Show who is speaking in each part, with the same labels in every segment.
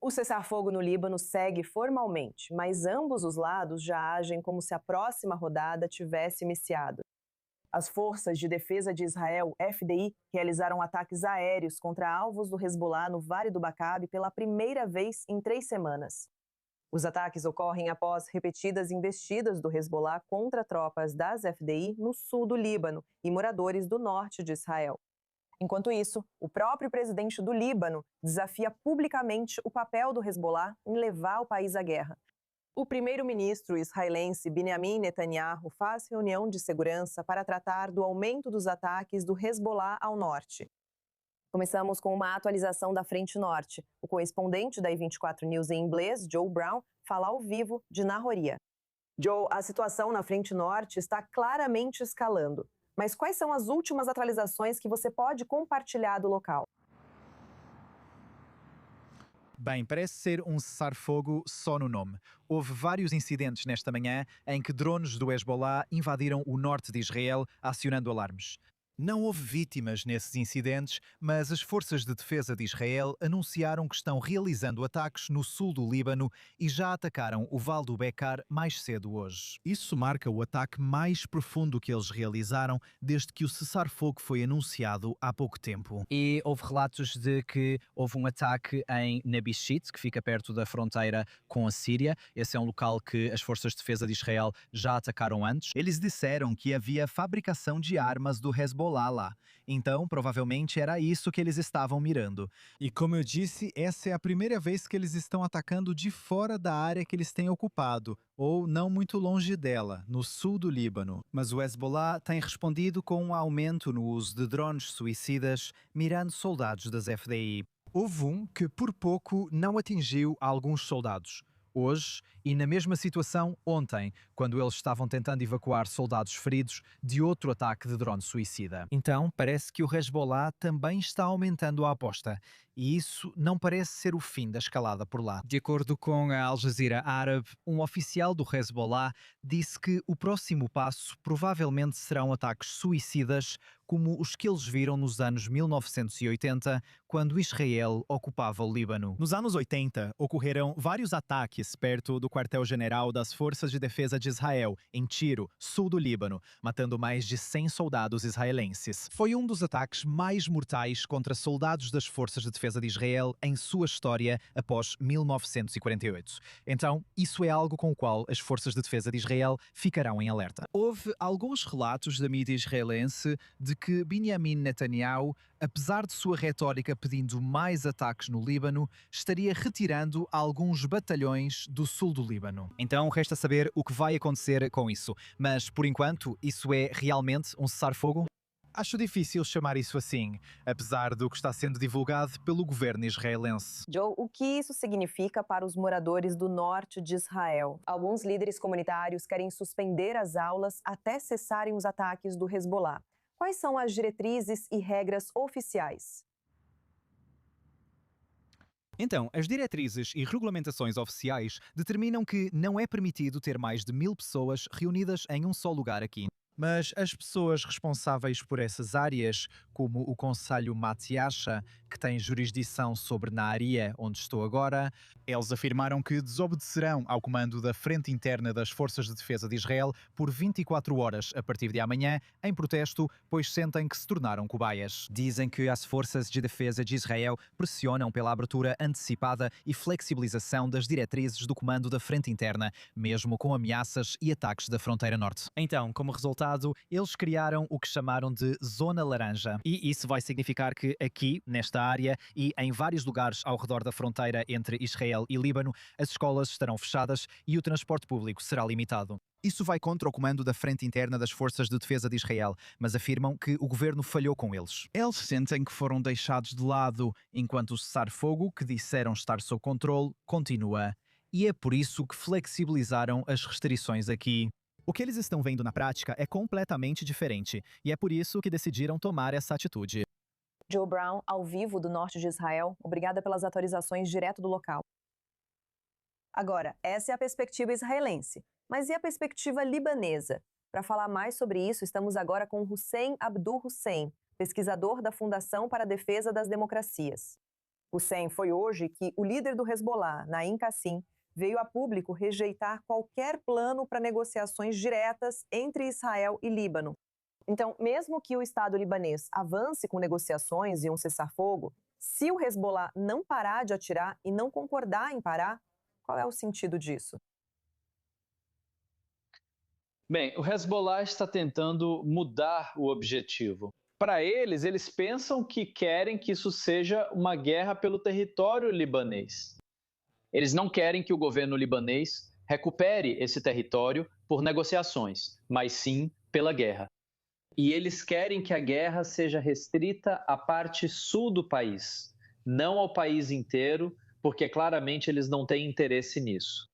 Speaker 1: O cessar-fogo no Líbano segue formalmente, mas ambos os lados já agem como se a próxima rodada tivesse iniciado. As Forças de Defesa de Israel, FDI, realizaram ataques aéreos contra alvos do Hezbollah no Vale do Bacabe pela primeira vez em 3 semanas. Os ataques ocorrem após repetidas investidas do Hezbollah contra tropas das FDI no sul do Líbano e moradores do norte de Israel. Enquanto isso, o próprio presidente do Líbano desafia publicamente o papel do Hezbollah em levar o país à guerra. O primeiro-ministro israelense Benjamin Netanyahu faz reunião de segurança para tratar do aumento dos ataques do Hezbollah ao norte. Começamos com uma atualização da Frente Norte. O correspondente da I24 News em inglês, Joe Brown, fala ao vivo de Nahoria. Joe, a situação na Frente Norte está claramente escalando. Mas quais são as últimas atualizações que você pode compartilhar do local?
Speaker 2: Bem, parece ser um cessar-fogo só no nome. Houve vários incidentes nesta manhã em que drones do Hezbollah invadiram o norte de Israel, acionando alarmes. Não houve vítimas nesses incidentes, mas as forças de defesa de Israel anunciaram que estão realizando ataques no sul do Líbano e já atacaram o Vale do Becar mais cedo hoje. Isso marca o ataque mais profundo que eles realizaram desde que o cessar-fogo foi anunciado há pouco tempo.
Speaker 3: E houve relatos de que houve um ataque em Nabishit, que fica perto da fronteira com a Síria. Esse é um local que as forças de defesa de Israel já atacaram antes.
Speaker 2: Eles disseram que havia fabricação de armas do Hezbollah lá. Então, provavelmente era isso que eles estavam mirando. E como eu disse, essa é a primeira vez que eles estão atacando de fora da área que eles têm ocupado, ou não muito longe dela, no sul do Líbano. Mas o Hezbollah tem respondido com um aumento no uso de drones suicidas, mirando soldados das FDI. Houve um que, por pouco, não atingiu alguns soldados. Hoje, e na mesma situação ontem, quando eles estavam tentando evacuar soldados feridos de outro ataque de drone suicida. Então, parece que o Hezbollah também está aumentando a aposta, e isso não parece ser o fim da escalada por lá.
Speaker 3: De acordo com a Al Jazeera árabe, um oficial do Hezbollah disse que o próximo passo provavelmente serão ataques suicidas como os que eles viram nos anos 1980, quando Israel ocupava o Líbano.
Speaker 2: Nos anos 80, ocorreram vários ataques perto do quartel-general das Forças de Defesa de Israel, em Tiro, sul do Líbano, matando mais de 100 soldados israelenses. Foi um dos ataques mais mortais contra soldados das Forças de Defesa de Israel em sua história após 1948. Então, isso é algo com o qual as Forças de Defesa de Israel ficarão em alerta. Houve alguns relatos da mídia israelense de que Benjamin Netanyahu, apesar de sua retórica pedindo mais ataques no Líbano, estaria retirando alguns batalhões do sul do Líbano.
Speaker 3: Então resta saber o que vai acontecer com isso. Mas, por enquanto, isso é realmente um cessar-fogo?
Speaker 2: Acho difícil chamar isso assim, apesar do que está sendo divulgado pelo governo israelense.
Speaker 1: Joe, o que isso significa para os moradores do norte de Israel? Alguns líderes comunitários querem suspender as aulas até cessarem os ataques do Hezbollah. Quais são as diretrizes e regras oficiais?
Speaker 2: Então, as diretrizes e regulamentações oficiais determinam que não é permitido ter mais de 1000 pessoas reunidas em um só lugar aqui. Mas as pessoas responsáveis por essas áreas, como o Conselho Matiacha, que tem jurisdição sobre Nahariya, onde estou agora, eles afirmaram que desobedecerão ao comando da Frente Interna das Forças de Defesa de Israel por 24 horas a partir de amanhã, em protesto, pois sentem que se tornaram cobaias.
Speaker 3: Dizem que as forças de defesa de Israel pressionam pela abertura antecipada e flexibilização das diretrizes do comando da Frente Interna, mesmo com ameaças e ataques da fronteira norte.
Speaker 2: Então, como resultado, eles criaram o que chamaram de Zona Laranja.
Speaker 3: E isso vai significar que aqui, nesta área e em vários lugares ao redor da fronteira entre Israel e Líbano, as escolas estarão fechadas e o transporte público será limitado.
Speaker 2: Isso vai contra o comando da Frente Interna das Forças de Defesa de Israel, mas afirmam que o governo falhou com eles. Eles sentem que foram deixados de lado, enquanto o cessar-fogo, que disseram estar sob controle, continua. E é por isso que flexibilizaram as restrições aqui. O que eles estão vendo na prática é completamente diferente, e é por isso que decidiram tomar essa atitude.
Speaker 1: Joe Brown, ao vivo do norte de Israel, obrigada pelas atualizações direto do local. Agora, essa é a perspectiva israelense, mas e a perspectiva libanesa? Para falar mais sobre isso, estamos agora com Hussein Abdul Hussein, pesquisador da Fundação para a Defesa das Democracias. Hussein, foi hoje que o líder do Hezbollah, Naim Qassim, veio a público rejeitar qualquer plano para negociações diretas entre Israel e Líbano. Então, mesmo que o Estado libanês avance com negociações e um cessar-fogo, se o Hezbollah não parar de atirar e não concordar em parar, qual é o sentido disso?
Speaker 4: Bem, o Hezbollah está tentando mudar o objetivo. Para eles, eles pensam que querem que isso seja uma guerra pelo território libanês. Eles não querem que o governo libanês recupere esse território por negociações, mas sim pela guerra. E eles querem que a guerra seja restrita à parte sul do país, não ao país inteiro, porque claramente eles não têm interesse nisso.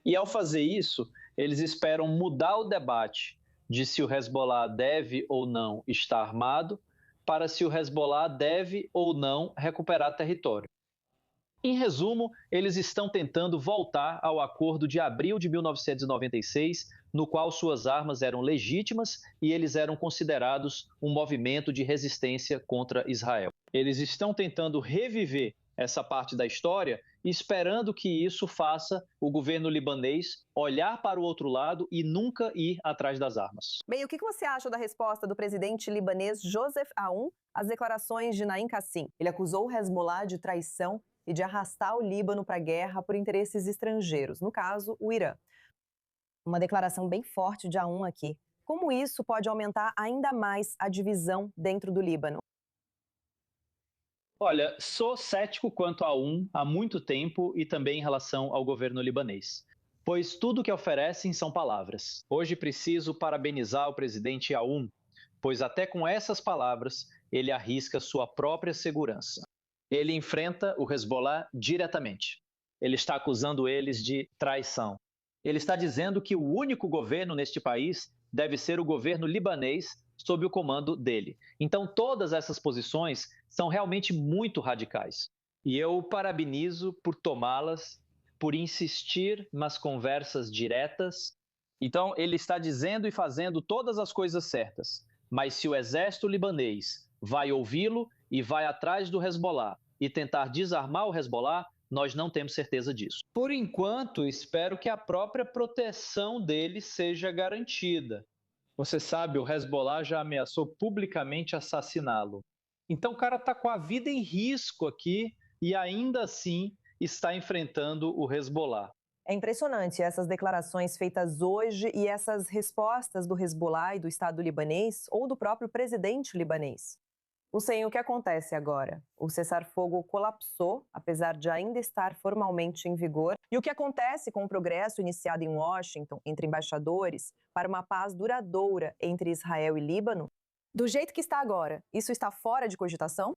Speaker 4: E ao fazer isso, eles esperam mudar o debate de se o Hezbollah deve ou não estar armado para se o Hezbollah deve ou não recuperar território. Em resumo, eles estão tentando voltar ao acordo de abril de 1996, no qual suas armas eram legítimas e eles eram considerados um movimento de resistência contra Israel. Eles estão tentando reviver essa parte da história, esperando que isso faça o governo libanês olhar para o outro lado e nunca ir atrás das armas.
Speaker 1: Bem, o que você acha da resposta do presidente libanês Joseph Aoun às declarações de Naim Qassim? Ele acusou o Hezbollah de traição e de arrastar o Líbano para a guerra por interesses estrangeiros, no caso, o Irã. Uma declaração bem forte de Aoun aqui. Como isso pode aumentar ainda mais a divisão dentro do Líbano?
Speaker 4: Olha, sou cético quanto a Aoun há muito tempo e também em relação ao governo libanês, pois tudo que oferecem são palavras. Hoje preciso parabenizar o presidente Aoun, pois até com essas palavras ele arrisca sua própria segurança. Ele enfrenta o Hezbollah diretamente. Ele está acusando eles de traição. Ele está dizendo que o único governo neste país deve ser o governo libanês sob o comando dele. Então, todas essas posições são realmente muito radicais. E eu o parabenizo por tomá-las, por insistir nas conversas diretas. Então, ele está dizendo e fazendo todas as coisas certas. Mas se o exército libanês vai ouvi-lo e vai atrás do Hezbollah e tentar desarmar o Hezbollah, nós não temos certeza disso. Por enquanto, espero que a própria proteção dele seja garantida. Você sabe, o Hezbollah já ameaçou publicamente assassiná-lo. Então o cara está com a vida em risco aqui e ainda assim está enfrentando o Hezbollah.
Speaker 1: É impressionante essas declarações feitas hoje e essas respostas do Hezbollah e do Estado libanês ou do próprio presidente libanês. Hussein, o que acontece agora? O cessar-fogo colapsou, apesar de ainda estar formalmente em vigor. E o que acontece com o progresso iniciado em Washington entre embaixadores para uma paz duradoura entre Israel e Líbano? Do jeito que está agora, isso está fora de cogitação?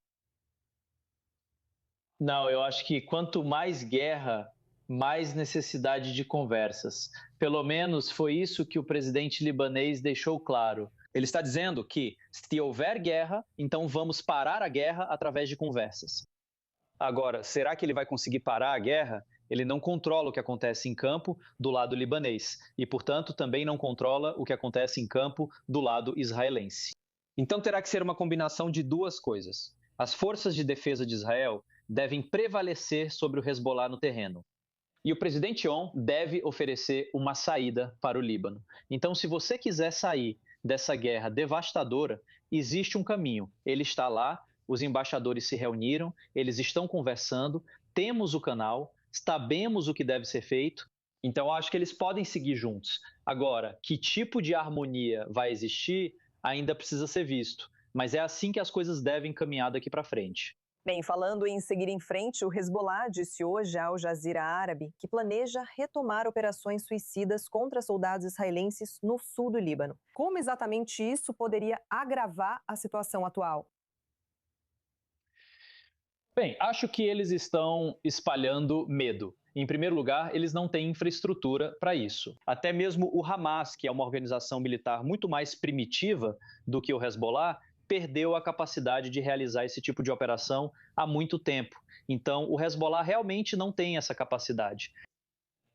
Speaker 4: Não, eu acho que quanto mais guerra, mais necessidade de conversas. Pelo menos foi isso que o presidente libanês deixou claro. Ele está dizendo que, se houver guerra, então vamos parar a guerra através de conversas. Agora, será que ele vai conseguir parar a guerra? Ele não controla o que acontece em campo do lado libanês e, portanto, também não controla o que acontece em campo do lado israelense. Então terá que ser uma combinação de duas coisas. As forças de defesa de Israel devem prevalecer sobre o Hezbollah no terreno. E o presidente On deve oferecer uma saída para o Líbano. Então, se você quiser sair dessa guerra devastadora, existe um caminho. Ele está lá, os embaixadores se reuniram, eles estão conversando, temos o canal, sabemos o que deve ser feito, então acho que eles podem seguir juntos. Agora, que tipo de harmonia vai existir, ainda precisa ser visto, mas é assim que as coisas devem caminhar daqui para frente.
Speaker 1: Bem, falando em seguir em frente, o Hezbollah disse hoje ao Al Jazeera Árabe que planeja retomar operações suicidas contra soldados israelenses no sul do Líbano. Como exatamente isso poderia agravar a situação atual?
Speaker 4: Bem, acho que eles estão espalhando medo. Em primeiro lugar, eles não têm infraestrutura para isso. Até mesmo o Hamas, que é uma organização militar muito mais primitiva do que o Hezbollah, perdeu a capacidade de realizar esse tipo de operação há muito tempo. Então, o Hezbollah realmente não tem essa capacidade.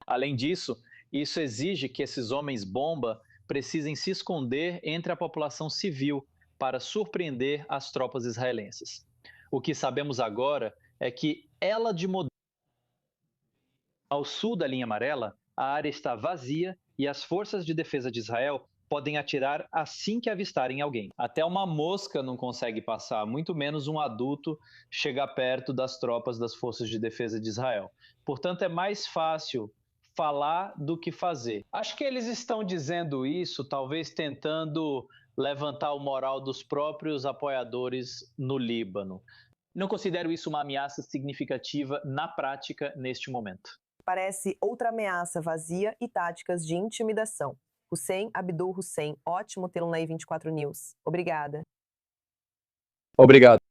Speaker 4: Além disso, isso exige que esses homens-bomba precisem se esconder entre a população civil para surpreender as tropas israelenses. O que sabemos agora é que ela de modelo ao sul da linha amarela, a área está vazia e as forças de defesa de Israel podem atirar assim que avistarem alguém. Até uma mosca não consegue passar, muito menos um adulto chegar perto das tropas das forças de defesa de Israel. Portanto, é mais fácil falar do que fazer. Acho que eles estão dizendo isso, talvez tentando levantar o moral dos próprios apoiadores no Líbano. Não considero isso uma ameaça significativa na prática neste momento.
Speaker 1: Parece outra ameaça vazia e táticas de intimidação. Hussein Abdul Hussein, ótimo tê-lo na I24 News. Obrigada.
Speaker 4: Obrigado.